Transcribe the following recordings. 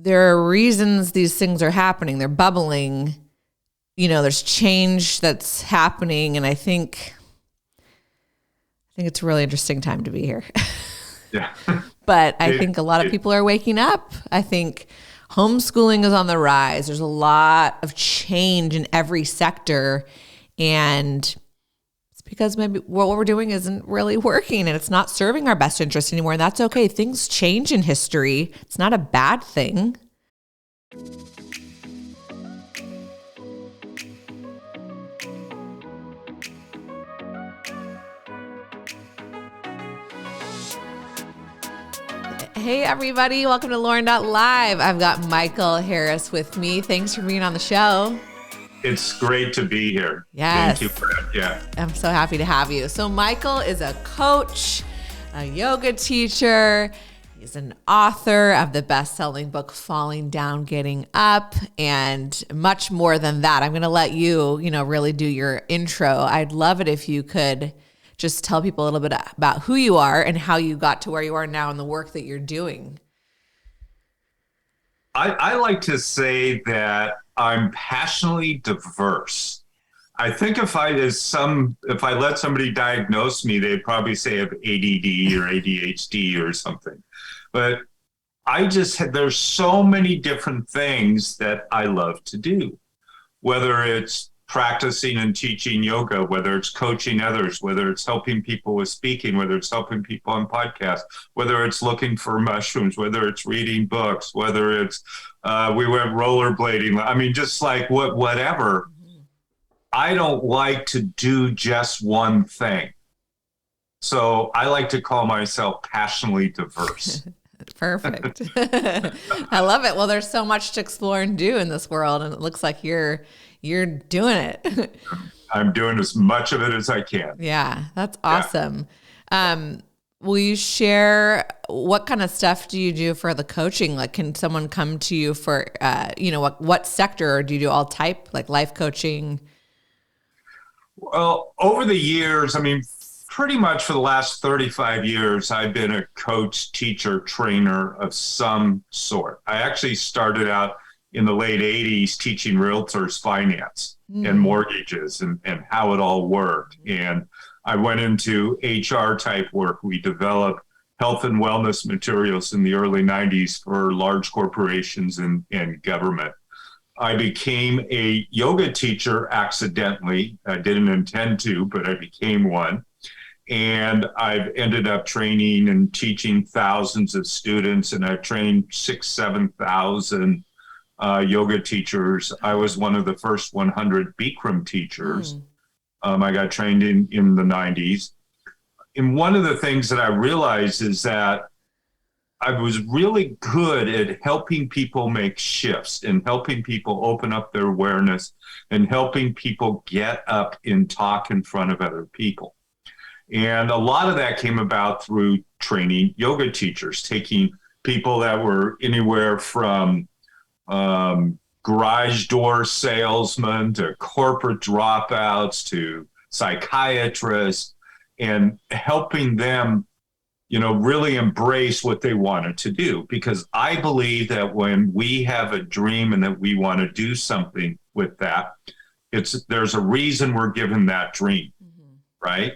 there are reasons these things are happening. They're bubbling. There's change that's happening. And I think it's a really interesting time to be here. Yeah. But I think a lot of people are waking up. I think homeschooling is on the rise. There's a lot of change in every sector. And it's because maybe what we're doing isn't really working and it's not serving our best interest anymore. And that's okay. Things change in history. It's not a bad thing. Hey, everybody. Welcome to Lauren.live. I've got Michael Harris with me. Thanks for being on the show. It's great to be here. Yes. Thank you. Yeah. I'm so happy to have you. So Michael is a coach, a yoga teacher. He's an author of the best-selling book, Falling Down, Getting Up, and much more than that. I'm going to let you, really do your intro. I'd love it if you could just tell people a little bit about who you are and how you got to where you are now and the work that you're doing. I like to say that I'm passionately diverse. I think if I let somebody diagnose me, they'd probably say I have ADD or ADHD or something. But there's so many different things that I love to do, whether it's practicing and teaching yoga, whether it's coaching others, whether it's helping people with speaking, whether it's helping people on podcasts, whether it's looking for mushrooms, whether it's reading books, whether it's we went rollerblading. I mean, just like whatever. I don't like to do just one thing. So I like to call myself passionately diverse. Perfect. I love it. Well, there's so much to explore and do in this world, and it looks like you're doing it. I'm doing as much of it as I can. Yeah, that's awesome. Yeah. Will you share what kind of stuff do you do for the coaching? Like, can someone come to you for, what sector, or do you do all type, like life coaching? Well, over the years, pretty much for the last 35 years, I've been a coach, teacher, trainer of some sort. I actually started out in the late 80s teaching realtors finance and mortgages and how it all worked. And I went into HR type work. We developed health and wellness materials in the early 90s for large corporations and government. I became a yoga teacher accidentally. I didn't intend to, but I became one. And I've ended up training and teaching thousands of students, and I've trained 7,000 yoga teachers. I was one of the first 100 Bikram teachers. I got trained in the 90s. And one of the things that I realized is that I was really good at helping people make shifts and helping people open up their awareness and helping people get up and talk in front of other people. And a lot of that came about through training yoga teachers, taking people that were anywhere from garage door salesmen to corporate dropouts to psychiatrists, and helping them, really embrace what they wanted to do. Because I believe that when we have a dream and that we want to do something with that, there's a reason we're given that dream, right?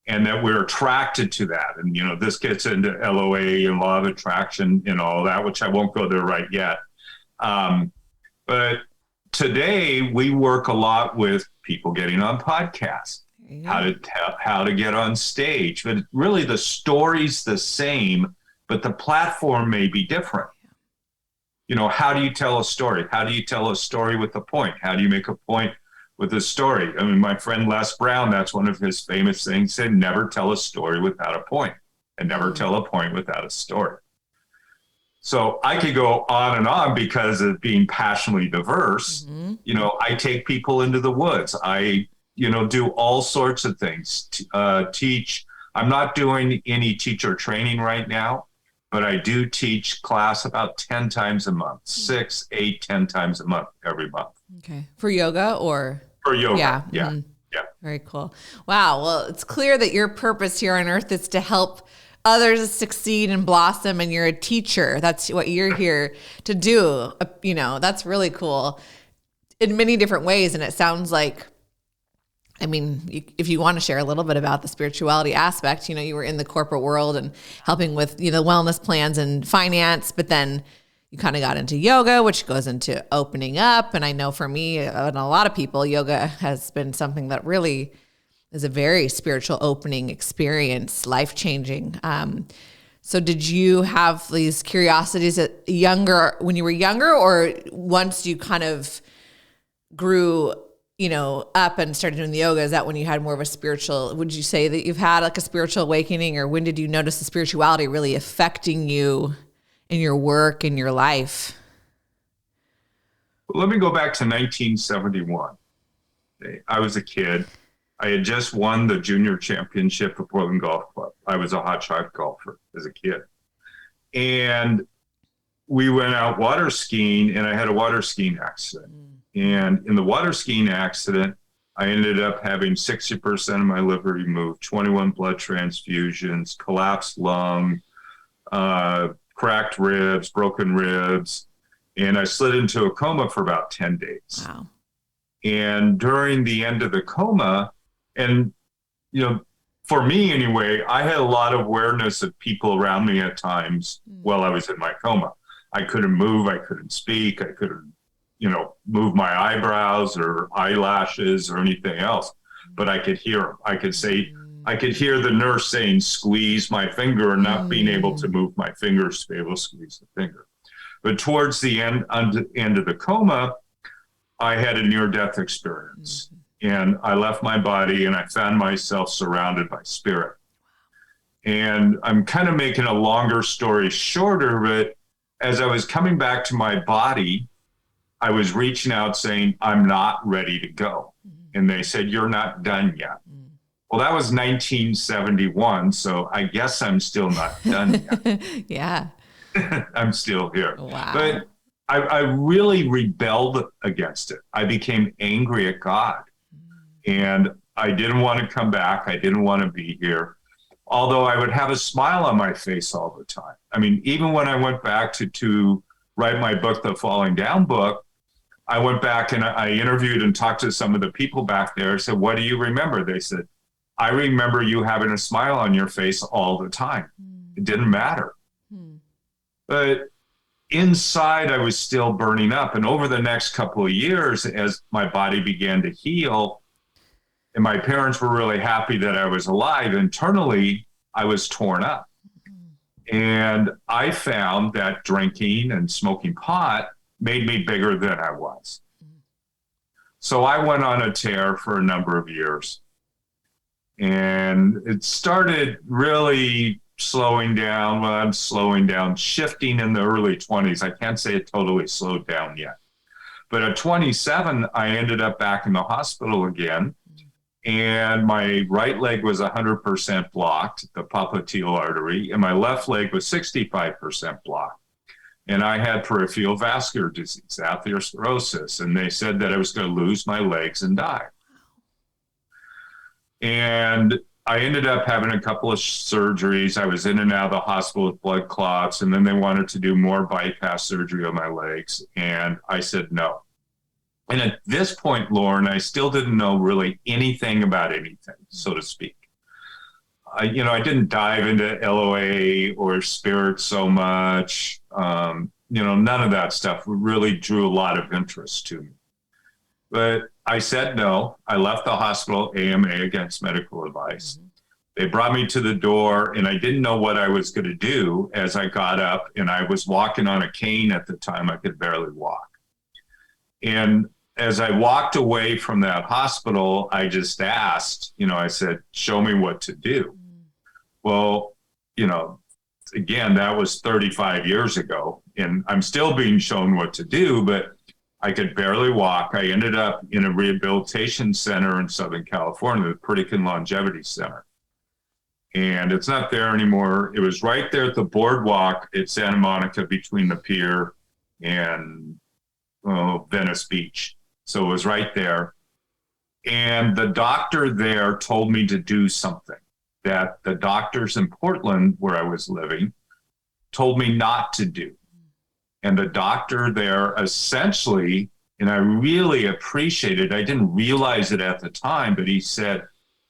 And that we're attracted to that. And, this gets into LOA and law of attraction and all that, which I won't go there right yet. But today we work a lot with people getting on podcasts, how to get on stage. But really the story's the same, but the platform may be different. How do you tell a story? How do you tell a story with a point? How do you make a point with a story? My friend Les Brown, that's one of his famous things, said, never tell a story without a point, and never tell a point without a story. So I could go on and on because of being passionately diverse. I take people into the woods. I, do all sorts of things, teach. I'm not doing any teacher training right now, but I do teach class about 10 times a month, 6, 8, 10 times a month, every month. Okay. For yoga or? For yoga. Yeah. Yeah. Yeah. Very cool. Wow. Well, it's clear that your purpose here on earth is to help others succeed and blossom, and you're a teacher. That's what you're here to do. That's really cool in many different ways. And it sounds like, if you want to share a little bit about the spirituality aspect, you were in the corporate world and helping with, wellness plans and finance, but then you kind of got into yoga, which goes into opening up. And I know for me and a lot of people, yoga has been something that really is a very spiritual opening experience, life-changing. So did you have these curiosities when you were younger, or once you kind of grew, up and started doing the yoga, is that when you had more of a spiritual, would you say that you've had like a spiritual awakening, or when did you notice the spirituality really affecting you in your work, in your life? Well, let me go back to 1971. I was a kid. I had just won the junior championship at Portland Golf Club. I was a hotshot golfer as a kid. And we went out water skiing, and I had a water skiing accident. And in the water skiing accident, I ended up having 60% of my liver removed, 21 blood transfusions, collapsed lung, cracked ribs, broken ribs, and I slid into a coma for about 10 days. Wow. And during the end of the coma, and, for me anyway, I had a lot of awareness of people around me at times while I was in my coma. I couldn't move, I couldn't speak, I couldn't, move my eyebrows or eyelashes or anything else, but I could hear them. I could hear the nurse saying, squeeze my finger, and not being able to move my fingers to be able to squeeze the finger. But towards the end of the coma, I had a near-death experience. And I left my body, and I found myself surrounded by spirit. And I'm kind of making a longer story shorter, but as I was coming back to my body, I was reaching out saying, I'm not ready to go. And they said, you're not done yet. Well, that was 1971, so I guess I'm still not done yet. Yeah. I'm still here. Wow. But I really rebelled against it. I became angry at God. And I didn't want to come back. I didn't want to be here. Although I would have a smile on my face all the time. Even when I went back to write my book, The Falling Down book, I went back and I interviewed and talked to some of the people back there. I said, what do you remember? They said, I remember you having a smile on your face all the time. It didn't matter. But inside, I was still burning up. And over the next couple of years, as my body began to heal, and my parents were really happy that I was alive, internally, I was torn up. And I found that drinking and smoking pot made me bigger than I was. So I went on a tear for a number of years. And it started really slowing down. Well, I'm slowing down, shifting in the early 20s. I can't say it totally slowed down yet. But at 27, I ended up back in the hospital again. And my right leg was 100% blocked, the popliteal artery, and my left leg was 65% blocked. And I had peripheral vascular disease, atherosclerosis, and they said that I was going to lose my legs and die. And I ended up having a couple of surgeries. I was in and out of the hospital with blood clots, and then they wanted to do more bypass surgery on my legs, and I said no. And at this point, Lauren, I still didn't know really anything about anything, so to speak. I didn't dive into LOA or spirit so much. None of that stuff really drew a lot of interest to me. But I said no. I left the hospital, AMA, against medical advice. They brought me to the door, and I didn't know what I was going to do as I got up, and I was walking on a cane at the time. I could barely walk. And as I walked away from that hospital, I just asked, I said, show me what to do. Well, again, that was 35 years ago, and I'm still being shown what to do, but I could barely walk. I ended up in a rehabilitation center in Southern California, the Pritikin Longevity Center. And it's not there anymore. It was right there at the boardwalk at Santa Monica between the pier and Venice Beach. So it was right there. And the doctor there told me to do something. that the doctors in Portland, where I was living, told me not to do. And the doctor there essentially, and I really appreciated, I didn't realize it at the time, but he said,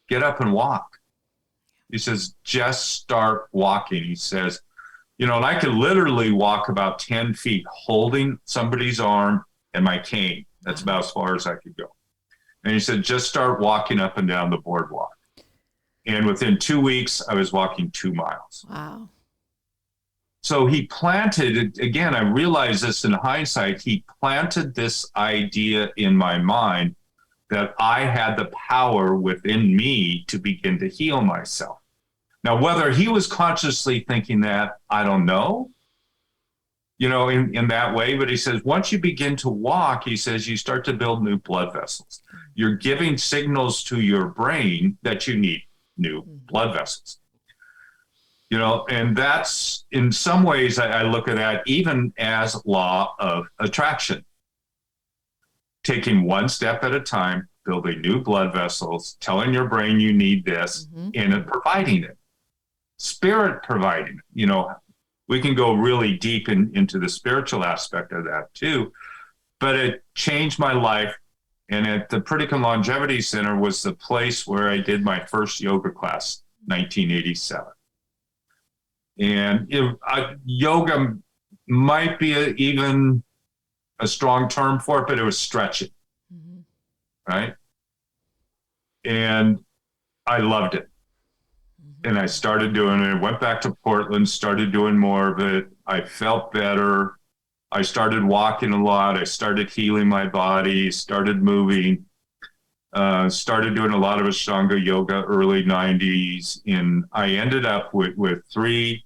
get up and walk. He says, just start walking. He says, you know, and I could literally walk about 10 feet holding somebody's arm and my cane. That's about as far as I could go. And he said, just start walking up and down the boardwalk. And within 2 weeks, I was walking 2 miles. Wow. So he planted, again, I realize this in hindsight, he planted this idea in my mind that I had the power within me to begin to heal myself. Now, whether he was consciously thinking that, I don't know, you know, in that way. But he says, once you begin to walk, he says, you start to build new blood vessels. You're giving signals to your brain that you need new blood vessels. You know, and that's, in some ways, I look at that even as law of attraction. Taking one step at a time, building new blood vessels, telling your brain you need this, and providing it. Spirit providing it. You know, we can go really deep into the spiritual aspect of that too, but it changed my life. And at the Pritikin Longevity Center was the place where I did my first yoga class, 1987. And yoga might be even a strong term for it, but it was stretching, right? And I loved it. And I started doing it. I went back to Portland, started doing more of it. I felt better. I started walking a lot. I started healing my body, started moving, started doing a lot of Ashtanga yoga, early 90s. And I ended up with 3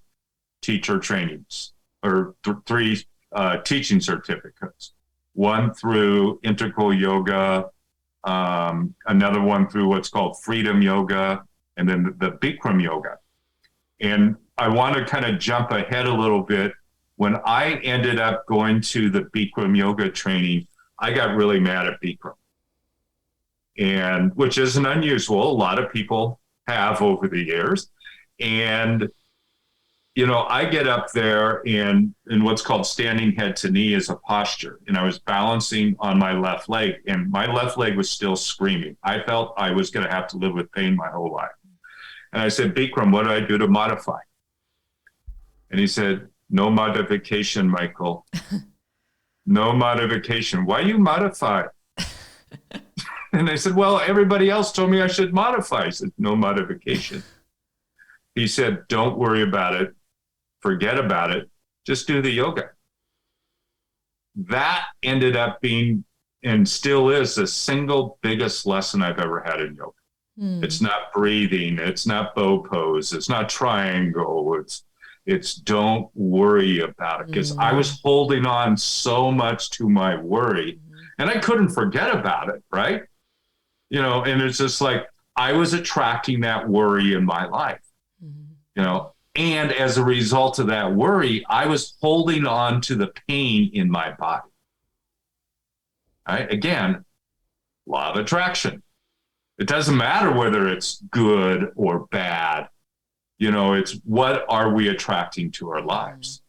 teacher trainings, or 3 teaching certificates. One through Integral Yoga, another one through what's called Freedom Yoga, and then the Bikram Yoga. And I want to kind of jump ahead a little bit. When I ended up going to the Bikram Yoga training, I got really mad at Bikram, and which isn't unusual. A lot of people have over the years. And, you know, I get up there in what's called standing head to knee as a posture. And I was balancing on my left leg, and my left leg was still screaming. I felt I was going to have to live with pain my whole life. And I said, Bikram, what do I do to modify? And he said, no modification, Michael. No modification. Why you modify? And I said, well, everybody else told me I should modify. I said, no modification. He said, don't worry about it. Forget about it. Just do the yoga. That ended up being, and still is, the single biggest lesson I've ever had in yoga. It's not breathing. It's not bow pose. It's not triangle. It's don't worry about it. Because I was holding on so much to my worry, and I couldn't forget about it, right? You know, and it's just like I was attracting that worry in my life, you know, and as a result of that worry, I was holding on to the pain in my body. Right? Again, law of attraction. It doesn't matter whether it's good or bad. You know, it's what are we attracting to our lives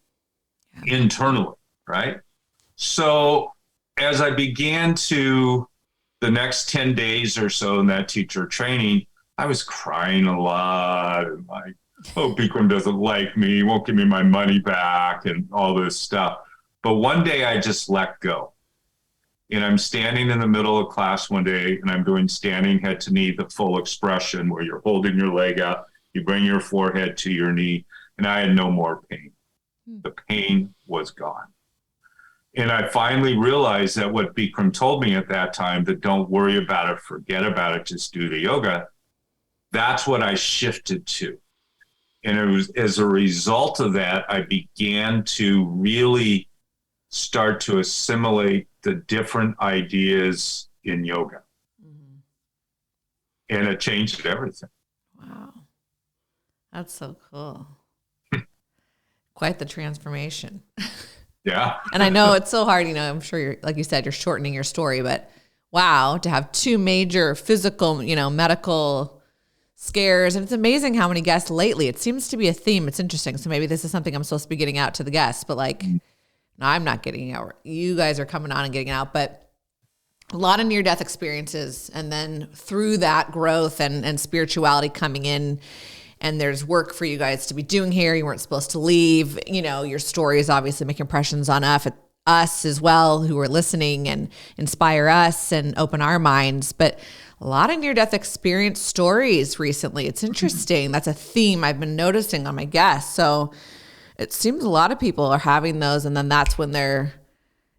internally, right? So as I began to, the next 10 days or so in that teacher training, I was crying a lot and like, oh, Bikram doesn't like me, won't give me my money back and all this stuff. But one day I just let go. And I'm standing in the middle of class one day and I'm doing standing head to knee, the full expression where you're holding your leg out, you bring your forehead to your knee, and I had no more pain. The pain was gone. And I finally realized that what Bikram told me at that time, that don't worry about it, forget about it, just do the yoga, that's what I shifted to. And it was as a result of that, I began to really start to assimilate the different ideas in yoga. And it changed everything. Wow. That's so cool. Quite the transformation. Yeah. And I know it's so hard, you know, I'm sure you're, like you said, you're shortening your story, but wow, to have 2 major physical, you know, medical scares. And it's amazing how many guests lately, it seems to be a theme. It's interesting. So maybe this is something I'm supposed to be getting out to the guests, but like, no, I'm not getting out. You guys are coming on and getting out, but a lot of near-death experiences. And then through that growth and spirituality coming in, and there's work for you guys to be doing here. You weren't supposed to leave. You know, your stories obviously make impressions on us as well, who are listening, and inspire us and open our minds. But a lot of near-death experience stories recently. It's interesting. That's a theme I've been noticing on my guests. So it seems a lot of people are having those, and then that's when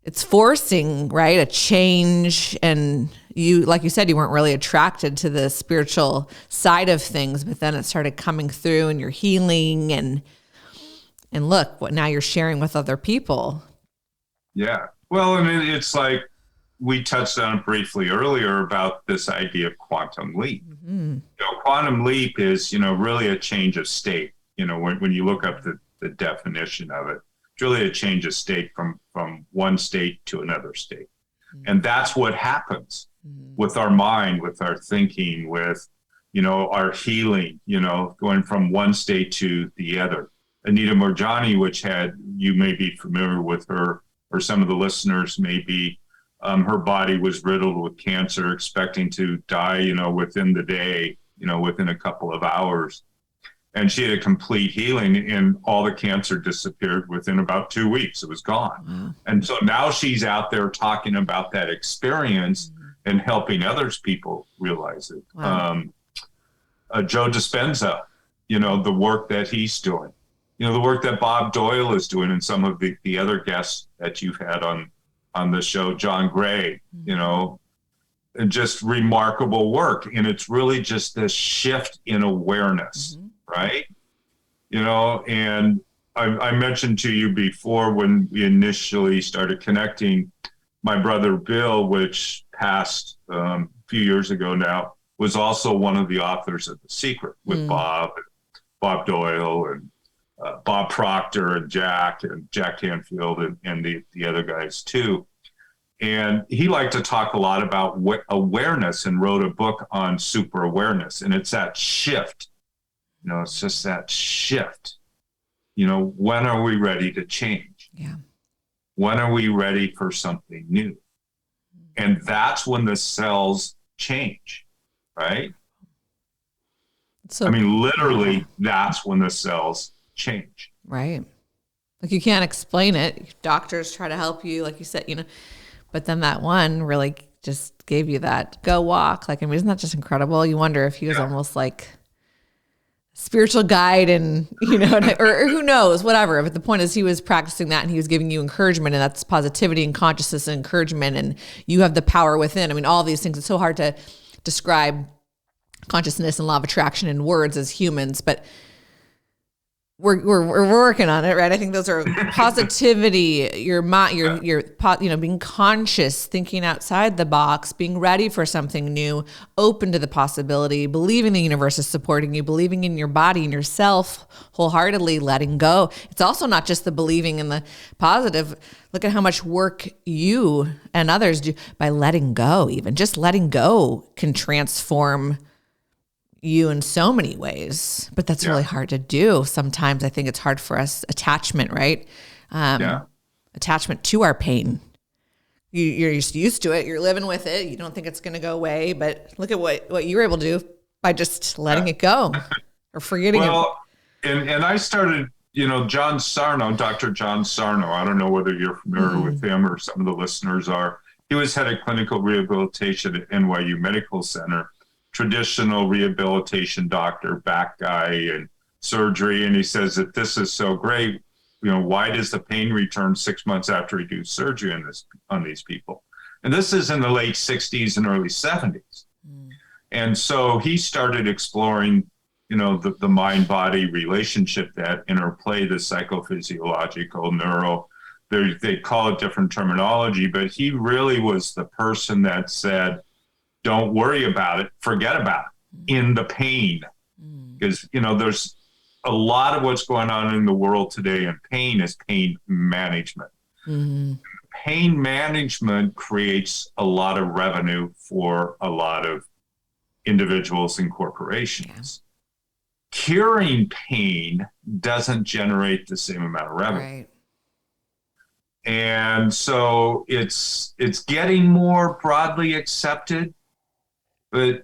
it's forcing, right, a change. And you, like you said, you weren't really attracted to the spiritual side of things, but then it started coming through and you're healing, and look what now you're sharing with other people. Yeah. Well, I mean, it's like we touched on it briefly earlier about this idea of quantum leap. Mm-hmm. You know, quantum leap is, you know, really a change of state. You know, when you look up the definition of it, it's really a change of state from one state to another state. Mm-hmm. And that's what happens with our mind, with our thinking, with, you know, our healing, you know, going from one state to the other. Anita Moorjani, which you may be familiar with her, or some of the listeners may be, her body was riddled with cancer, expecting to die, you know, within the day, you know, within a couple of hours. And she had a complete healing, and all the cancer disappeared within about 2 weeks. It was gone. Mm-hmm. And so now she's out there talking about that experience and helping others people realize it. Wow. Joe Dispenza, you know, the work that he's doing, you know, the work that Bob Doyle is doing, and some of the other guests that you've had on the show, John Gray, you know, and just remarkable work. And it's really just this shift in awareness, right? You know, and I mentioned to you before, when we initially started connecting, my brother Bill, which passed a few years ago now, was also one of the authors of The Secret with Bob Doyle, and Bob Proctor, and Jack Canfield, and the other guys too. And he liked to talk a lot about awareness, and wrote a book on super awareness. And it's that shift, you know, it's just that shift. You know, when are we ready to change? Yeah. When are we ready for something new? And that's when the cells change, right? So, I mean, literally, that's when the cells change. Right. Like, you can't explain it. Doctors try to help you, like you said, you know, but then that one really just gave you that go walk. Like, I mean, isn't that just incredible? You wonder if he was almost like spiritual guide, and, you know, or who knows, whatever. But the point is, he was practicing that, and he was giving you encouragement, and that's positivity and consciousness and encouragement. And you have the power within. I mean, all these things, it's so hard to describe consciousness and law of attraction in words as humans, but we're working on it, right? I think those are positivity, your mind, your you know, being conscious, thinking outside the box, being ready for something new, open to the possibility, believing the universe is supporting you, believing in your body and yourself wholeheartedly, letting go. It's also not just the believing in the positive. Look at how much work you and others do by letting go. Even just letting go can transform you in so many ways, but that's really hard to do. Sometimes I think it's hard for us. Attachment, right? Attachment to our pain. You're just used to it. You're living with it. You don't think it's going to go away, but look at what you were able to do by just letting it go or forgetting it. And I started, you know, Dr. John Sarno. I don't know whether you're familiar with him or some of the listeners are. He was head of clinical rehabilitation at NYU Medical Center. Traditional rehabilitation doctor, back guy, and surgery. And he says that this is so great. You know, why does the pain return 6 months after he do surgery on these people? And this is in the late 60s and early 70s. And so he started exploring, you know, the mind-body relationship, that interplay, the psychophysiological, neuro, they call it different terminology, but he really was the person that said, don't worry about it, forget about it, in the pain. Because, you know, there's a lot of what's going on in the world today, and pain is pain management. Pain management creates a lot of revenue for a lot of individuals and corporations. Curing pain doesn't generate the same amount of revenue. Right. And so it's getting more broadly accepted. But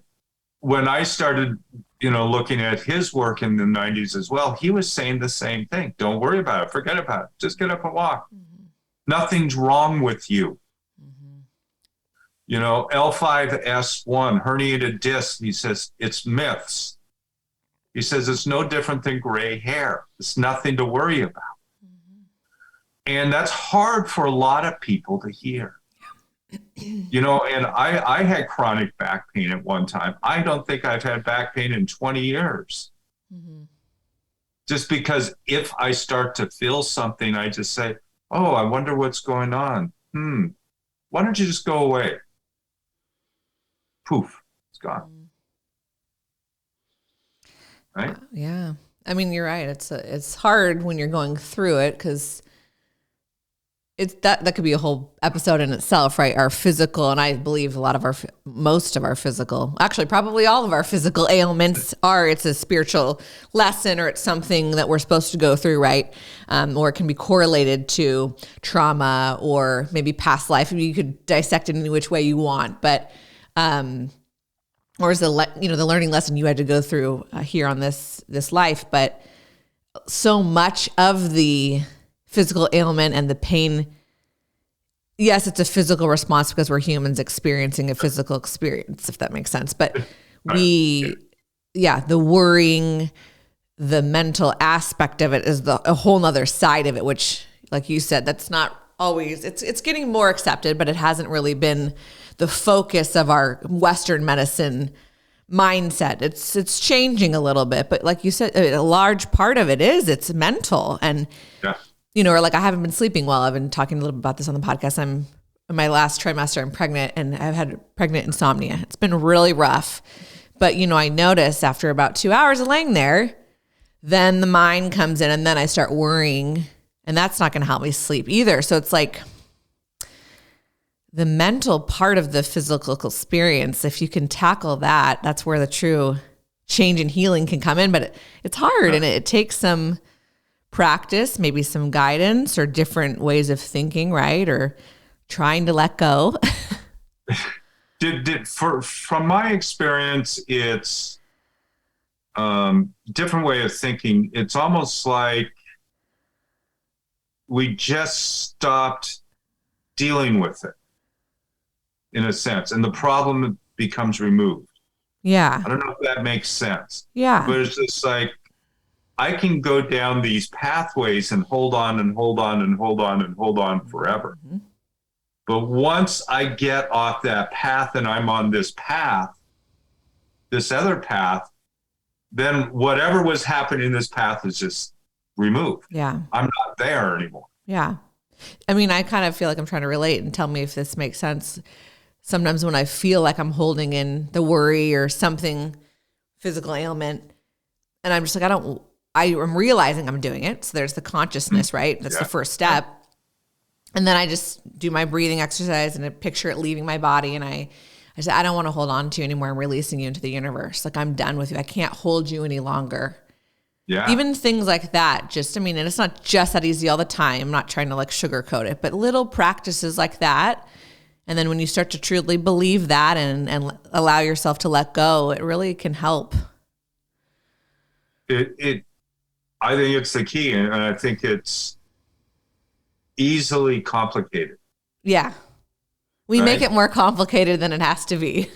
when I started, looking at his work in the 90s as well, he was saying the same thing. Don't worry about it. Forget about it. Just get up and walk. Mm-hmm. Nothing's wrong with you. Mm-hmm. L5S1, herniated disc, he says, it's myths. He says it's no different than gray hair. It's nothing to worry about. Mm-hmm. And that's hard for a lot of people to hear. And I had chronic back pain at one time. I don't think I've had back pain in 20 years. Mm-hmm. Just because if I start to feel something, I just say, oh, I wonder what's going on. Why don't you just go away? Poof, it's gone. Right? Yeah. I mean, you're right. It's hard when you're going through it because it's that could be a whole episode in itself, right? Our physical, and I believe most of our physical, actually probably all of our physical ailments it's a spiritual lesson, or it's something that we're supposed to go through, right? Or it can be correlated to trauma or maybe past life. I mean, you could dissect it any which way you want, but or is the learning lesson you had to go through here on this life. But so much of the physical ailment and the pain, yes, it's a physical response because we're humans experiencing a physical experience, if that makes sense. But the worrying, the mental aspect of it is a whole nother side of it, which, like you said, that's not always, it's getting more accepted, but it hasn't really been the focus of our Western medicine mindset. It's changing a little bit, but like you said, a large part of it's mental. And or like I haven't been sleeping well. I've been talking a little bit about this on the podcast. I'm in my last trimester. I'm pregnant, and I've had pregnant insomnia. It's been really rough. But, I notice after about 2 hours of laying there, then the mind comes in, and then I start worrying, and that's not going to help me sleep either. So it's like the mental part of the physical experience, if you can tackle that, that's where the true change and healing can come in. But it's hard, and it takes some practice, maybe some guidance or different ways of thinking, right? Or trying to let go. From my experience, it's different way of thinking. It's almost like we just stopped dealing with it in a sense, and the problem becomes removed. Yeah. I don't know if that makes sense. Yeah. But it's just like, I can go down these pathways and hold on and hold on and hold on and hold on forever. Mm-hmm. But once I get off that path and I'm on this path, this other path, then whatever was happening in this path is just removed. Yeah. I'm not there anymore. Yeah. I mean, I kind of feel like I'm trying to relate, and tell me if this makes sense. Sometimes when I feel like I'm holding in the worry or something, physical ailment, and I'm just like, I'm realizing I'm doing it. So there's the consciousness, right? That's the first step. And then I just do my breathing exercise and I picture it leaving my body. And I say, I don't want to hold on to you anymore. I'm releasing you into the universe. Like, I'm done with you. I can't hold you any longer. Yeah. Even things like that. And it's not just that easy all the time. I'm not trying to sugarcoat it, but little practices like that. And then when you start to truly believe that and allow yourself to let go, it really can help. I think it's the key, and I think it's easily complicated. Yeah. We make it more complicated than it has to be.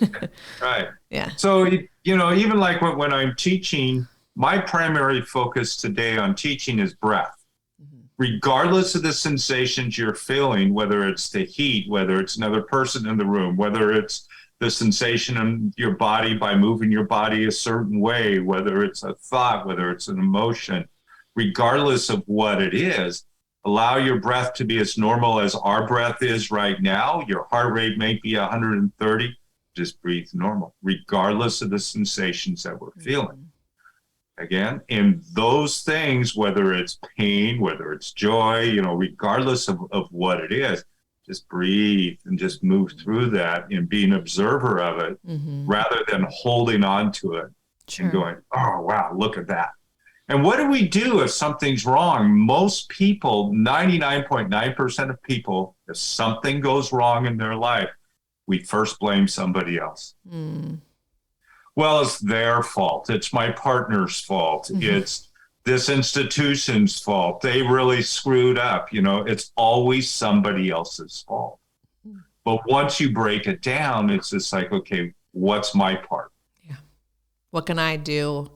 Right. Yeah. So, even like when I'm teaching, my primary focus today on teaching is breath. Mm-hmm. Regardless of the sensations you're feeling, whether it's the heat, whether it's another person in the room, whether it's the sensation in your body by moving your body a certain way, whether it's a thought, whether it's an emotion, regardless of what it is, allow your breath to be as normal as our breath is right now. Your heart rate may be 130. Just breathe normal, regardless of the sensations that we're feeling. Again, in those things, whether it's pain, whether it's joy, regardless of what it is, Just breathe and just move through that and be an observer of it rather than holding on to it and going, oh, wow, look at that. And what do we do if something's wrong? Most people, 99.9% of people, if something goes wrong in their life, we first blame somebody else. Well, it's their fault. It's my partner's fault. It's this institution's fault. They really screwed up. It's always somebody else's fault. But once you break it down, it's just like, okay, what's my part? Yeah. What can I do?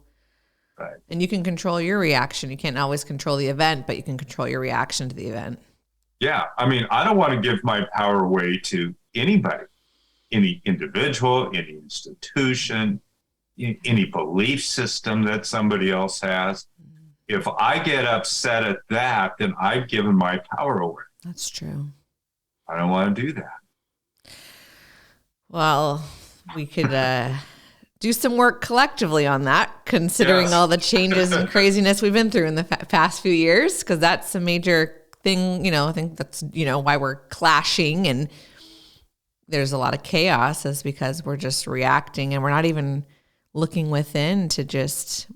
Right. And you can control your reaction. You can't always control the event, but you can control your reaction to the event. Yeah. I mean, I don't want to give my power away to anybody, any individual, any institution, any belief system that somebody else has. If I get upset at that, then I've given my power away. That's true. I don't want to do that. Well, we could do some work collectively on that, considering all the changes and craziness we've been through in the past few years, because that's a major thing. I think that's, why we're clashing and there's a lot of chaos, is because we're just reacting and we're not even looking within to just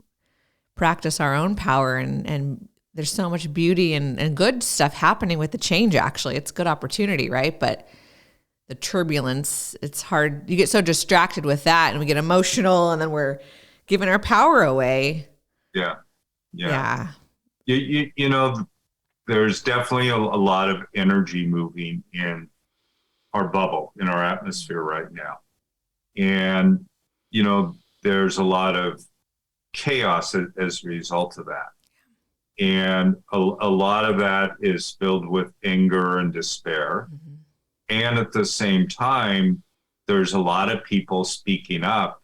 practice our own power. And there's so much beauty and good stuff happening with the change. Actually, it's a good opportunity, right? But the turbulence, it's hard. You get so distracted with that and we get emotional and then we're giving our power away. Yeah. There's definitely a lot of energy moving in our bubble, in our atmosphere right now. And, there's a lot of chaos as a result of that. And a lot of that is filled with anger and despair. And at the same time, there's a lot of people speaking up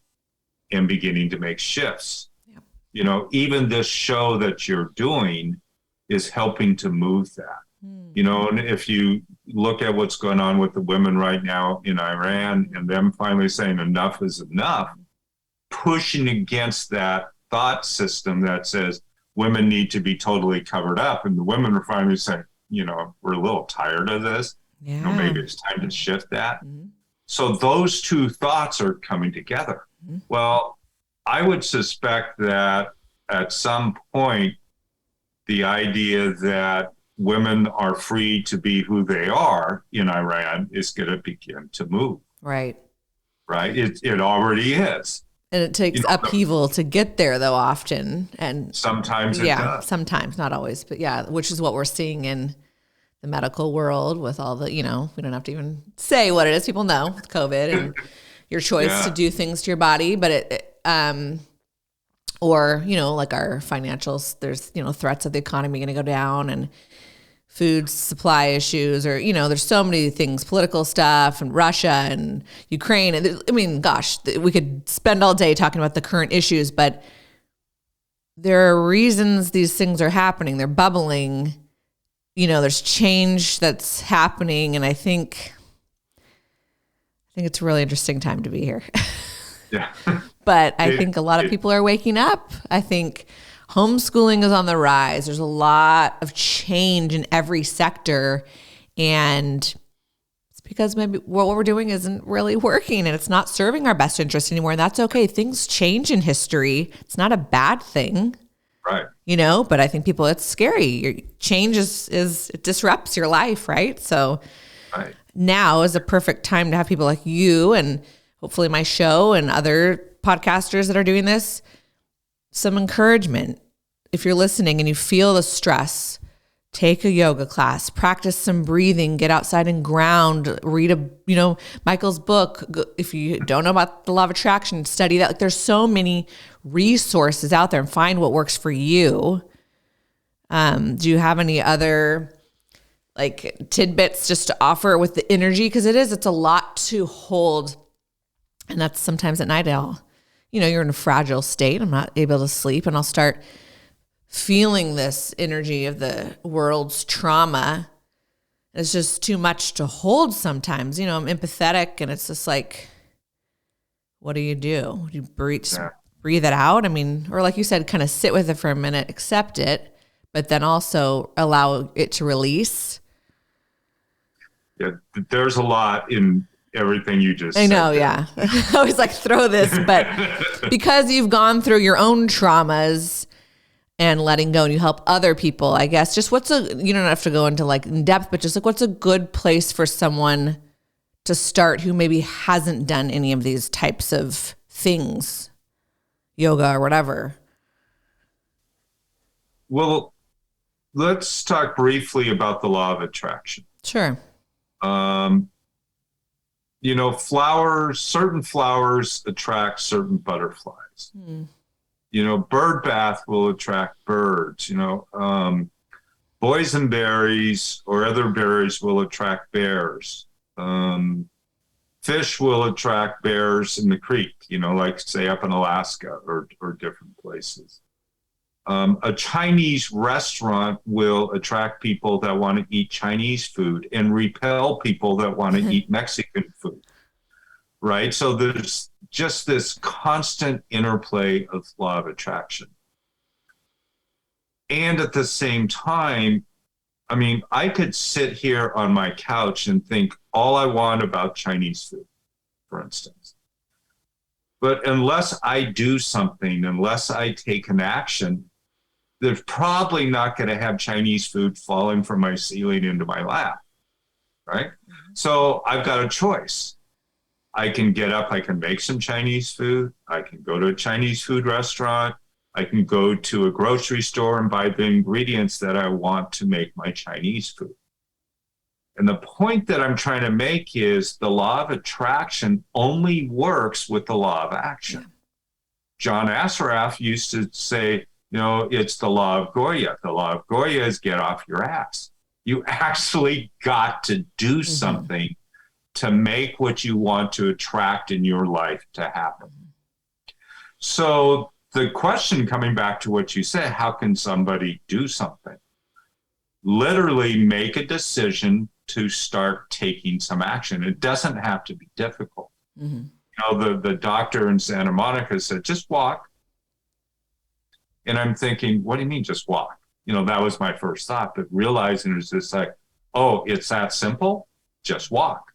and beginning to make shifts. Even this show that you're doing is helping to move that. And if you look at what's going on with the women right now in Iran and them finally saying enough is enough, pushing against that thought system that says women need to be totally covered up. And the women are finally saying, we're a little tired of this. Maybe it's time to shift that. So those two thoughts are coming together. Well, I would suspect that at some point, the idea that women are free to be who they are in Iran is going to begin to move. Right. It already is. And it takes upheaval to get there, though, often. And sometimes it does. Sometimes, not always. But which is what we're seeing in the medical world with all the, we don't have to even say what it is. People know with COVID and your choice to do things to your body. But or, like our financials, there's, threats of the economy going to go down and food supply issues, or, there's so many things, political stuff and Russia and Ukraine. And I mean, gosh, we could spend all day talking about the current issues, but there are reasons these things are happening. They're bubbling. There's change that's happening. And I think it's a really interesting time to be here. Yeah. But I think a lot of people are waking up. I think homeschooling is on the rise. There's a lot of change in every sector. And it's because maybe what we're doing isn't really working and it's not serving our best interest anymore. And that's okay. Things change in history. It's not a bad thing. Right. But I think it's scary. Change it disrupts your life, right? So now is a perfect time to have people like you and hopefully my show and other podcasters that are doing this, some encouragement. If you're listening and you feel the stress, take a yoga class, practice some breathing, get outside and ground, read Michael's book. If you don't know about the law of attraction, study that. Like, there's so many resources out there, and find what works for you. Do you have any other tidbits just to offer with the energy? Because it's a lot to hold. And that's sometimes at night you're in a fragile state. I'm not able to sleep and I'll start feeling this energy of the world's trauma. It's just too much to hold sometimes. I'm empathetic and it's just like, what do? You breathe it out? I mean, or like you said, kind of sit with it for a minute, accept it, but then also allow it to release. Yeah, there's a lot in everything you just I said know, there. yeah. I always like throw this, but because you've gone through your own traumas and letting go and you help other people, I guess, just you don't have to go into like in depth, but just like what's a good place for someone to start who maybe hasn't done any of these types of things, yoga or whatever? Well, let's talk briefly about the law of attraction. Sure. Um, certain flowers attract certain butterflies. Bird bath will attract birds. Boysenberries or other berries will attract bears. Fish will attract bears in the creek, like say up in Alaska or different places. A Chinese restaurant will attract people that want to eat Chinese food and repel people that want to eat Mexican food, right? So there's just this constant interplay of law of attraction. And at the same time, I mean, I could sit here on my couch and think all I want about Chinese food, for instance. But unless I do something, unless I take an action, they're probably not going to have Chinese food falling from my ceiling into my lap, right? So I've got a choice. I can get up, I can make some Chinese food. I can go to a Chinese food restaurant. I can go to a grocery store and buy the ingredients that I want to make my Chinese food. And the point that I'm trying to make is the law of attraction only works with the law of action. Yeah. John Assaraf used to say, it's the law of Goya. The law of Goya is get off your ass. You actually got to do something to make what you want to attract in your life to happen. So the question, coming back to what you said, how can somebody do something? Literally make a decision to start taking some action. It doesn't have to be difficult. The doctor in Santa Monica said, just walk. And I'm thinking, what do you mean just walk? That was my first thought, but realizing it's just like, oh, it's that simple? Just walk.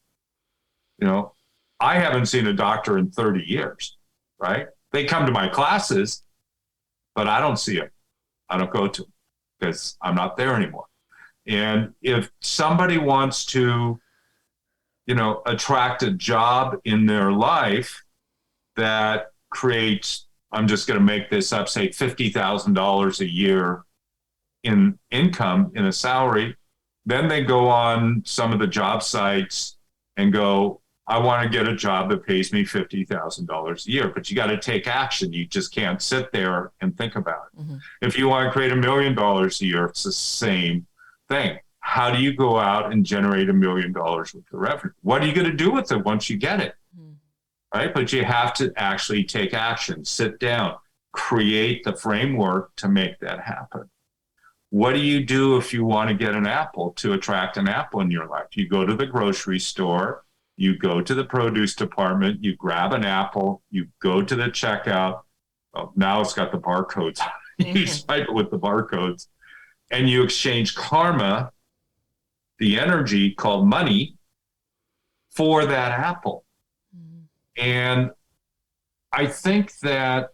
I haven't seen a doctor in 30 years, right? They come to my classes, but I don't see them. I don't go to them because I'm not there anymore. And if somebody wants to, attract a job in their life that creates, I'm just going to make this up, say $50,000 a year in income in a salary, then they go on some of the job sites and go, I want to get a job that pays me $50,000 a year, but you got to take action. You just can't sit there and think about it. If you want to create $1 million a year, it's the same thing. How do you go out and generate $1 million worth of revenue? What are you going to do with it once you get it? Right? But you have to actually take action, sit down, create the framework to make that happen. What do you do if you want to get an apple, to attract an apple in your life? You go to the grocery store, you go to the produce department, you grab an apple, you go to the checkout. Oh, now it's got the barcodes on it. You swipe it with the barcodes, and you exchange karma, the energy called money, for that apple. And I think that,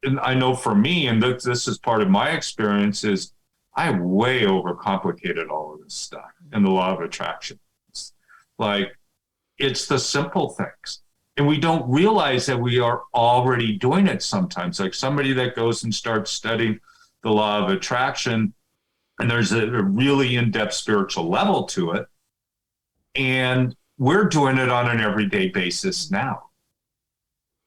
and I know for me, and this is part of my experience, is I way overcomplicated all of this stuff in the law of attraction. It's the simple things. And we don't realize that we are already doing it sometimes. Like somebody that goes and starts studying the law of attraction, and there's a really in-depth spiritual level to it. And we're doing it on an everyday basis now.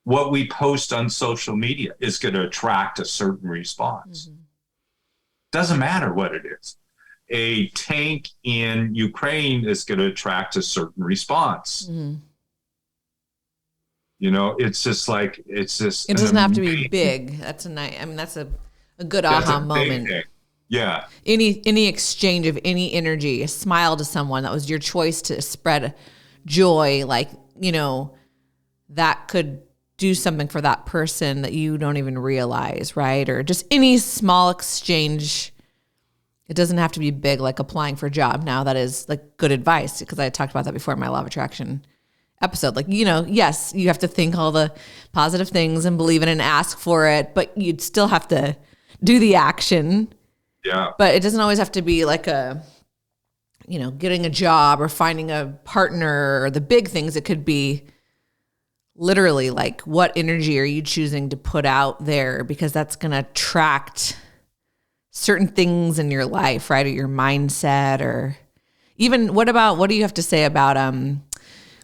What we post on social media is going to attract a certain response. Doesn't matter what it is. A tank in Ukraine is going to attract a certain response. It's just like, it's just. It doesn't have to be big. That's that's a good aha moment. Yeah. Any exchange of any energy, a smile to someone, that was your choice to spread joy, that could do something for that person that you don't even realize, right? Or just any small exchange It doesn't have to be big, like applying for a job. Now that is like good advice, because I talked about that before in my law of attraction episode. Like, yes, you have to think all the positive things and believe in it and ask for it, but you'd still have to do the action. Yeah. But it doesn't always have to be like getting a job or finding a partner or the big things. It could be literally like, what energy are you choosing to put out there? Because that's going to attract certain things in your life, right? Or your mindset, or even what do you have to say about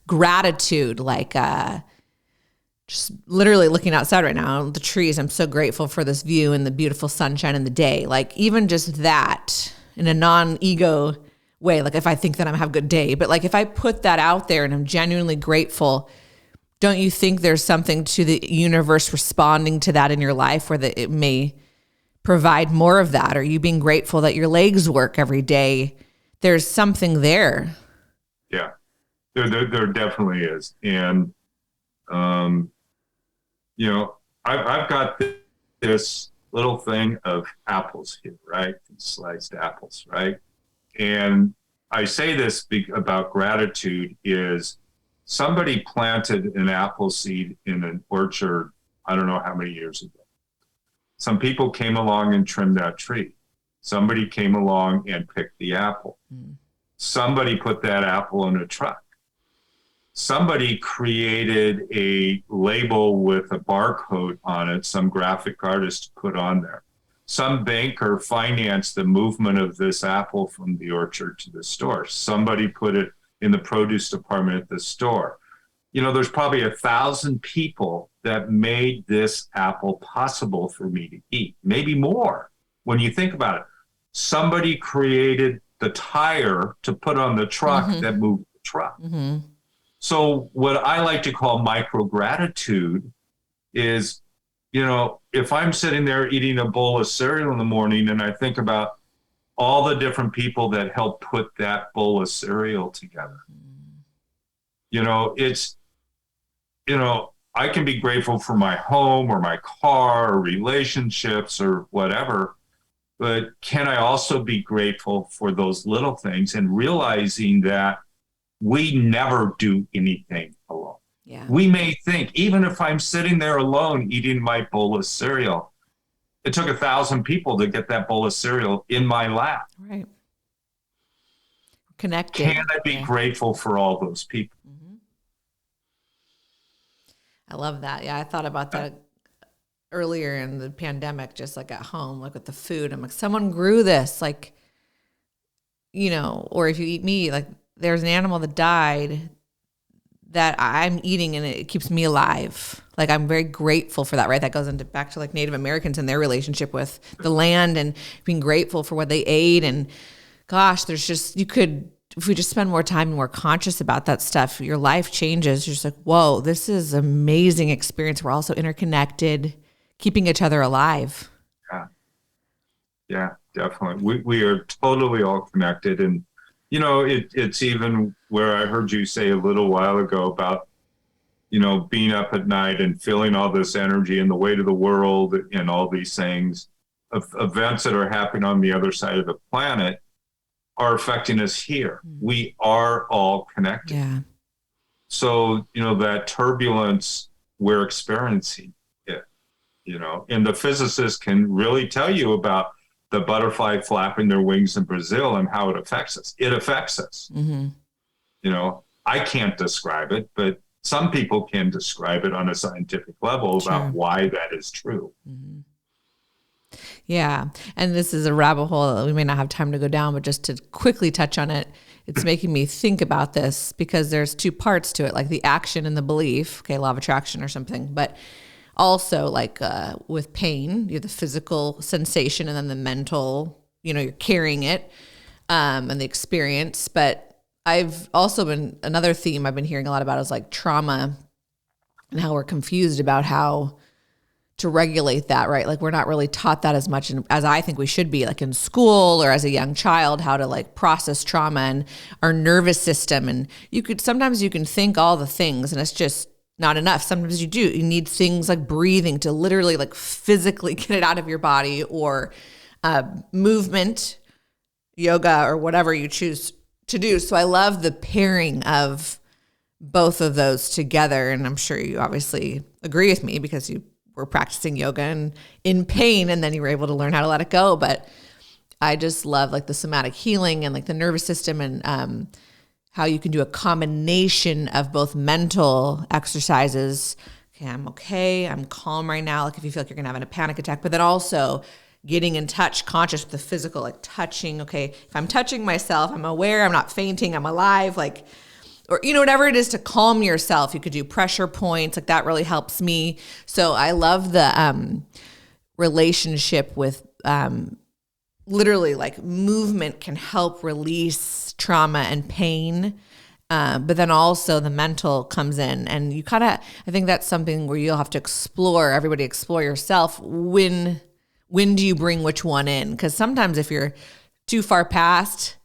gratitude? Like just literally looking outside right now, the trees, I'm so grateful for this view and the beautiful sunshine in the day. Like even just that in a non-ego way, like if I think that I'm having a good day, but like if I put that out there and I'm genuinely grateful, don't you think there's something to the universe responding to that in your life, where it may provide more of that? Or you being grateful that your legs work every day? There's something there. Yeah, there definitely is. And, I've got this little thing of apples here, right? Sliced apples, right? And I say this about gratitude is somebody planted an apple seed in an orchard, I don't know how many years ago. Some people came along and trimmed that tree. Somebody came along and picked the apple. Somebody put that apple in a truck. Somebody created a label with a barcode on it, some graphic artist put on there. Some banker financed the movement of this apple from the orchard to the store. Somebody put it in the produce department at the store. There's probably 1,000 people that made this apple possible for me to eat, maybe more when you think about it. Somebody created the tire to put on the truck that moved the truck. So what I like to call micro gratitude is, if I'm sitting there eating a bowl of cereal in the morning and I think about all the different people that helped put that bowl of cereal together, I can be grateful for my home or my car or relationships or whatever, but can I also be grateful for those little things and realizing that we never do anything alone. Yeah. We may think, even if I'm sitting there alone eating my bowl of cereal, it took 1,000 people to get that bowl of cereal in my lap. Right. Connected. Can I be grateful for all those people? I love that. Yeah, I thought about that earlier in the pandemic, just like at home, like with the food. I'm like, someone grew this, like, or if you eat meat, like there's an animal that died that I'm eating and it keeps me alive. Like I'm very grateful for that, right? That goes back to like Native Americans and their relationship with the land and being grateful for what they ate. And gosh, if we just spend more time and more conscious about that stuff, your life changes. You're just like, whoa, this is an amazing experience. We're also interconnected, keeping each other alive. Yeah, definitely. We are totally all connected. And, it's even where I heard you say a little while ago about, being up at night and feeling all this energy and the weight of the world and all these things, events that are happening on the other side of the planet are affecting us here. We are all connected. Yeah. So, that turbulence, we're experiencing it, and the physicists can really tell you about the butterfly flapping their wings in Brazil and how it affects us. It affects us. I can't describe it, but some people can describe it on a scientific level about why that is true. Yeah. And this is a rabbit hole that we may not have time to go down, but just to quickly touch on it, it's making me think about this because there's two parts to it, like the action and the belief, law of attraction or something, but also like with pain, you have the physical sensation and then the mental, you're carrying it and the experience. But I've also another theme I've been hearing a lot about is like trauma and how we're confused about how to regulate that, right? Like we're not really taught that as much as I think we should be, like in school or as a young child, how to like process trauma and our nervous system. And sometimes you can think all the things and it's just not enough. Sometimes you need things like breathing to literally like physically get it out of your body, or movement, yoga or whatever you choose to do. So I love the pairing of both of those together. And I'm sure you obviously agree with me because you were practicing yoga and in pain, and then you were able to learn how to let it go. But I just love like the somatic healing and like the nervous system, and how you can do a combination of both mental exercises. Okay, I'm calm right now. Like if you feel like you're gonna have a panic attack, but then also getting in touch, conscious with the physical, like touching. Okay, if I'm touching myself, I'm aware, I'm not fainting, I'm alive, like, or, whatever it is to calm yourself. You could do pressure points, like that really helps me. So I love the relationship with literally like movement can help release trauma and pain. But then also the mental comes in, and you kind of, I think that's something where you'll have to everybody explore yourself. When do you bring which one in? Because sometimes if you're too far past,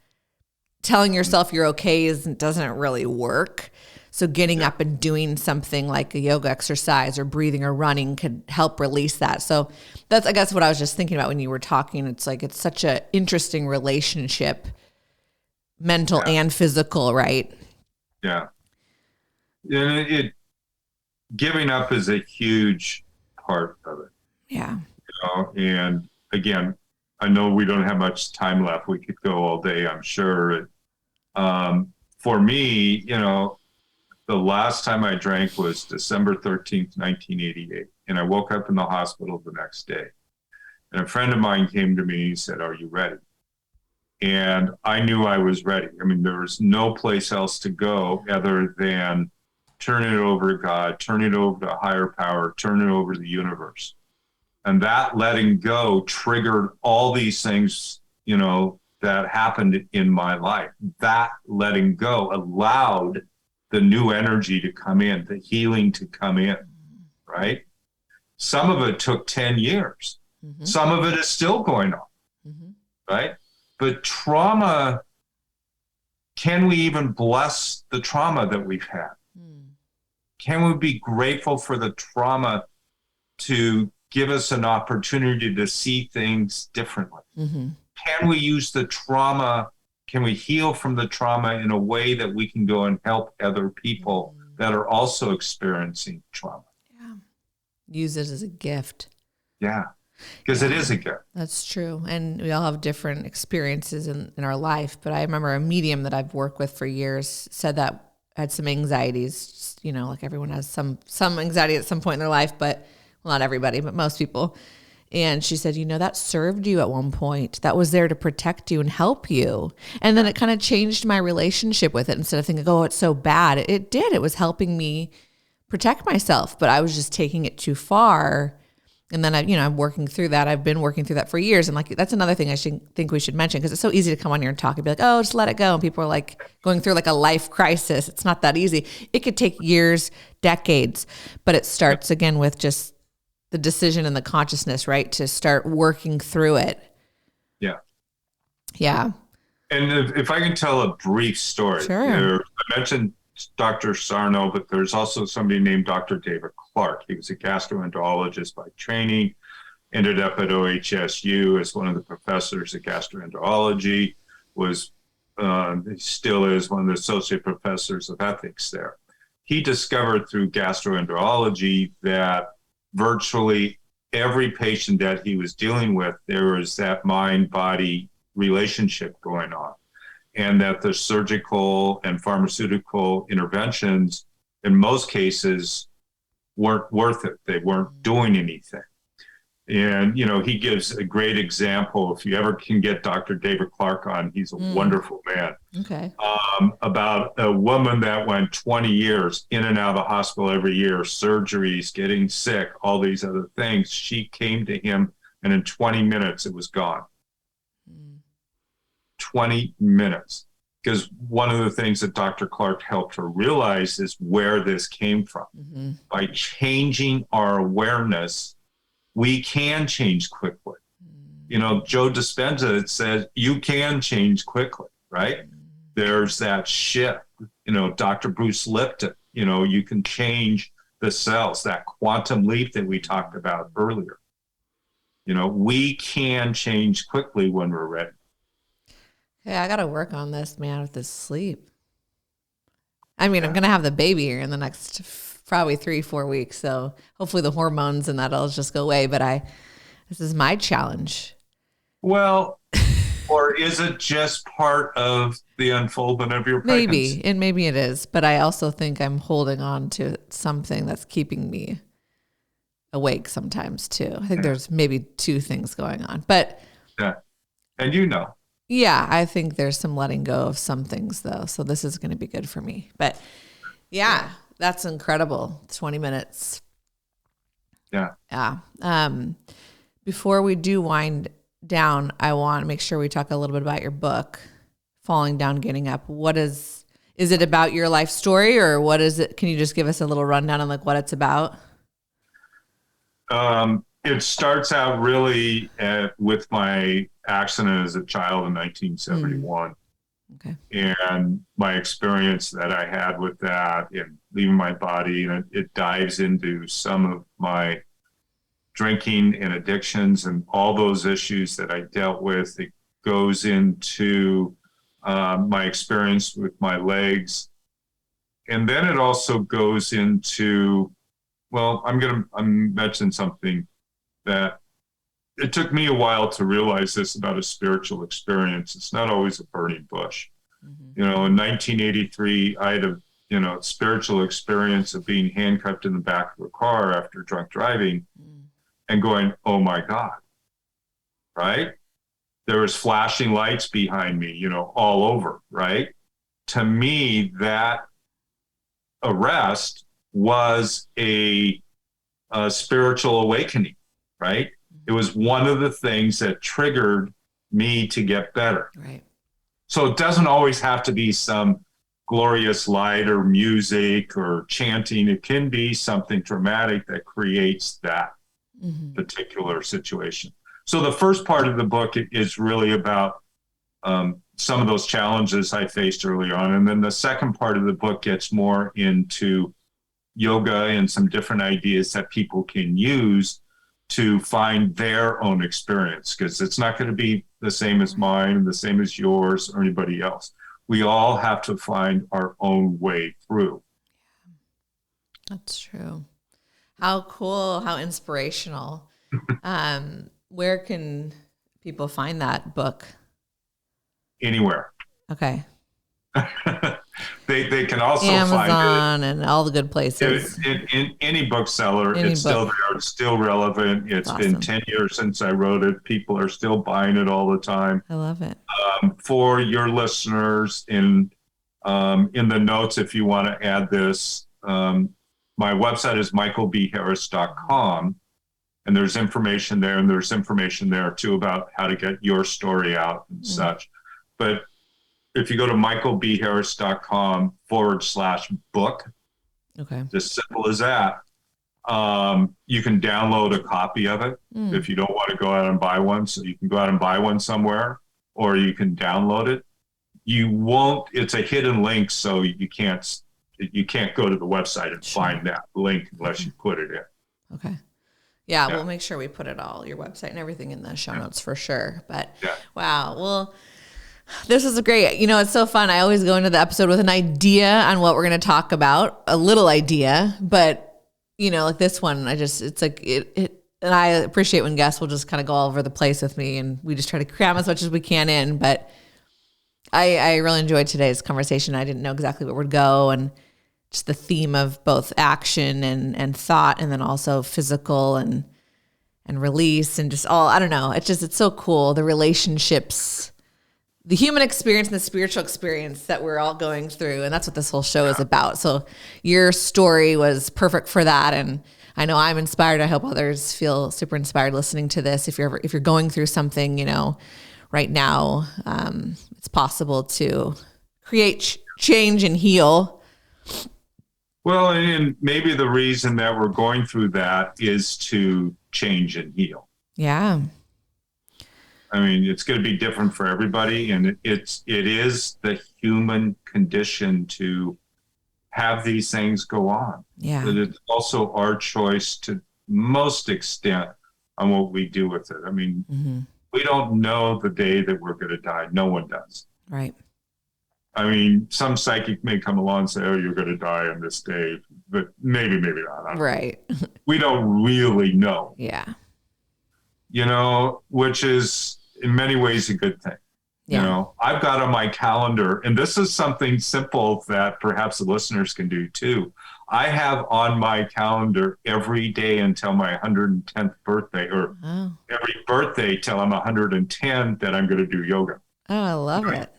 telling yourself you're okay doesn't really work. So getting up and doing something like a yoga exercise or breathing or running could help release that. So that's, I guess, what I was just thinking about when you were talking. It's like, it's such an interesting relationship, mental and physical, right? Yeah. And giving up is a huge part of it. Yeah. And again, I know we don't have much time left. We could go all day, I'm sure. For me, the last time I drank was December 13th, 1988. And I woke up in the hospital the next day. And a friend of mine came to me and he said, "Are you ready?" And I knew I was ready. I mean, there was no place else to go other than turn it over to God, turn it over to a higher power, turn it over to the universe. And that letting go triggered all these things, that happened in my life. That letting go allowed the new energy to come in, the healing to come in, right? Some of it took 10 years. Mm-hmm. Some of it is still going on, right? But trauma, can we even bless the trauma that we've had? Can we be grateful for the trauma to give us an opportunity to see things differently? Can we use the trauma? Can we heal from the trauma in a way that we can go and help other people that are also experiencing trauma? Yeah. Use it as a gift. Yeah. Because it is a gift. That's true. And we all have different experiences in our life. But I remember a medium that I've worked with for years said that had some anxieties, like everyone has some anxiety at some point in their life, but well, not everybody, but most people. And she said, that served you at one point. That was there to protect you and help you. And then it kind of changed my relationship with it. Instead of thinking, oh, it's so bad. It did. It was helping me protect myself, but I was just taking it too far. And then I'm working through that. I've been working through that for years. And like, that's another thing think we should mention, because it's so easy to come on here and talk and be like, oh, just let it go. And people are like going through like a life crisis. It's not that easy. It could take years, decades, but it starts again with just the decision and the consciousness, right? To start working through it. Yeah. Yeah. And if I can tell a brief story. Sure. I mentioned Dr. Sarno, but there's also somebody named Dr. David Clark. He was a gastroenterologist by training, ended up at OHSU as one of the professors of gastroenterology, he still is one of the associate professors of ethics there. He discovered through gastroenterology that virtually every patient that he was dealing with, there was that mind-body relationship going on, and that the surgical and pharmaceutical interventions, in most cases, weren't worth it. They weren't doing anything. And, he gives a great example. If you ever can get Dr. David Clark on, he's a wonderful man. Okay. About a woman that went 20 years in and out of the hospital every year, surgeries, getting sick, all these other things. She came to him, and in 20 minutes, it was gone. 20 minutes. Because one of the things that Dr. Clark helped her realize is where this came from. By changing our awareness, we can change quickly. Joe Dispenza said, you can change quickly, right? There's that shift. Dr. Bruce Lipton, you can change the cells, that quantum leap that we talked about earlier. We can change quickly when we're ready. Hey, I got to work on this, man, with this sleep. I mean, I'm going to have the baby here in the next probably 3-4 weeks. So hopefully the hormones and that'll just go away. But this is my challenge. Well, or is it just part of the unfoldment of your pregnancy? Maybe, and maybe it is. But I also think I'm holding on to something that's keeping me awake sometimes too. I think there's maybe two things going on. But yeah. And you know. Yeah, I think there's some letting go of some things though. So this is going to be good for me. But yeah, that's incredible. 20 minutes. Yeah. Yeah. Before we do wind down, I want to make sure we talk a little bit about your book, Falling Down, Getting Up. What is it about your life story, or what is it? Can you just give us a little rundown on like what it's about? It starts out really with my accident as a child in 1971. Okay. And my experience that I had with that and leaving my body, and it dives into some of my drinking and addictions and all those issues that I dealt with. It goes into my experience with my legs. And then it also goes into, well, I'm mention something that it took me a while to realize this about a spiritual experience. It's not always a burning bush. Mm-hmm. You know, in 1983, I had a spiritual experience of being handcuffed in the back of a car after drunk driving and going, oh my God, right? There was flashing lights behind me, all over, right? To me, that arrest was a spiritual awakening, right? It was one of the things that triggered me to get better. Right. So it doesn't always have to be some glorious light or music or chanting. It can be something dramatic that creates that particular situation. So the first part of the book is really about some of those challenges I faced early on. And then the second part of the book gets more into yoga and some different ideas that people can use to find their own experience, because it's not going to be the same as mine, the same as yours or anybody else. We all have to find our own way through. That's true. How cool, how inspirational. Where can people find that book? Anywhere. Okay. They can also Amazon find it and all the good places. in any bookseller. It's still there. It's still relevant. It's been 10 years since I wrote it. People are still buying it all the time. I love it. For your listeners, in the notes, if you want to add this, my website is michaelbharris.com, and there's information there, and there's information there too about how to get your story out and such. But if you go to michaelbharris.com/book, okay, just simple as that, you can download a copy of it if you don't want to go out and buy one. So you can go out and buy one somewhere, or you can download it. It's a hidden link, so you can't go to the website and find that link unless you put it in. Okay. Yeah, we'll make sure we put it all, your website and everything, in the show notes for sure. But wow, well, this is great. It's so fun. I always go into the episode with an idea on what we're going to talk about, a little idea, but like this one, it's like it, and I appreciate when guests will just kind of go all over the place with me, and we just try to cram as much as we can in. But I really enjoyed today's conversation. I didn't know exactly where we'd go, and just the theme of both action and thought, and then also physical and release, and just all, I don't know. It's so cool. The relationships, the human experience and the spiritual experience that we're all going through. And that's what this whole show is about. So your story was perfect for that. And I know I'm inspired. I hope others feel super inspired listening to this. If you're going through something, right now, it's possible to create change and heal. Well, and maybe the reason that we're going through that is to change and heal. Yeah. I mean, it's going to be different for everybody, and it is the human condition to have these things go on. Yeah. But it's also our choice to most extent on what we do with it. I mean, we don't know the day that we're going to die. No one does. Right. I mean, some psychic may come along and say, oh, you're going to die on this day, but maybe not. Right. We don't really know. Yeah. Which is in many ways a good thing. Yeah. I've got on my calendar, and this is something simple that perhaps the listeners can do too. I have on my calendar every day until my 110th birthday, or every birthday till I'm 110, that I'm going to do yoga. Oh, I love it.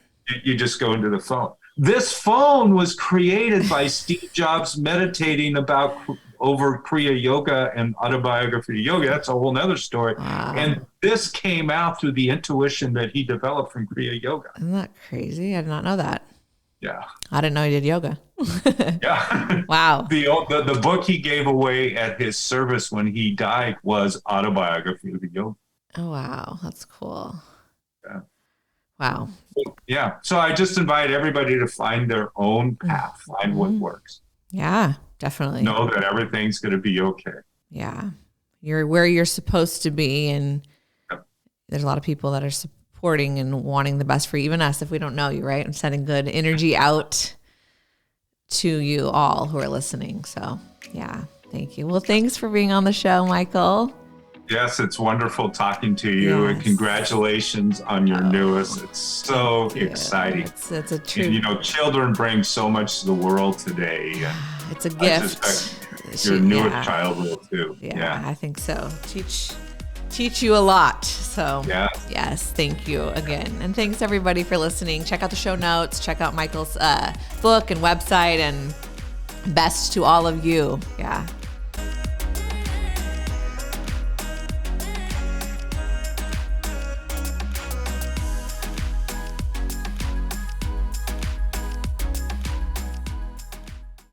You just go into the phone. This phone was created by Steve Jobs meditating over Kriya Yoga and autobiography of yoga. That's a whole nother story. Wow. And this came out through the intuition that he developed from Kriya Yoga. Isn't that crazy? I did not know that. Yeah. I didn't know he did yoga. Yeah. Wow. The book he gave away at his service when he died was Autobiography of Yoga. Oh, wow. That's cool. Yeah. Wow. Yeah. So I just invite everybody to find their own path, find what works. Yeah, definitely. Know that everything's going to be okay. Yeah. You're where you're supposed to be. And there's a lot of people that are supporting and wanting the best for you, even us, if we don't know you, right? And sending good energy out to you all who are listening. So yeah, thank you. Well, thanks for being on the show, Michael. Yes, it's wonderful talking to you, and congratulations on your newest. It's so exciting. It's a true. And, children bring so much to the world today. It's a gift. I suspect your newest child will too. Yeah, I think so. Teach you a lot. So yes, thank you again. And thanks everybody for listening. Check out the show notes. Check out Michael's book and website, and best to all of you. Yeah.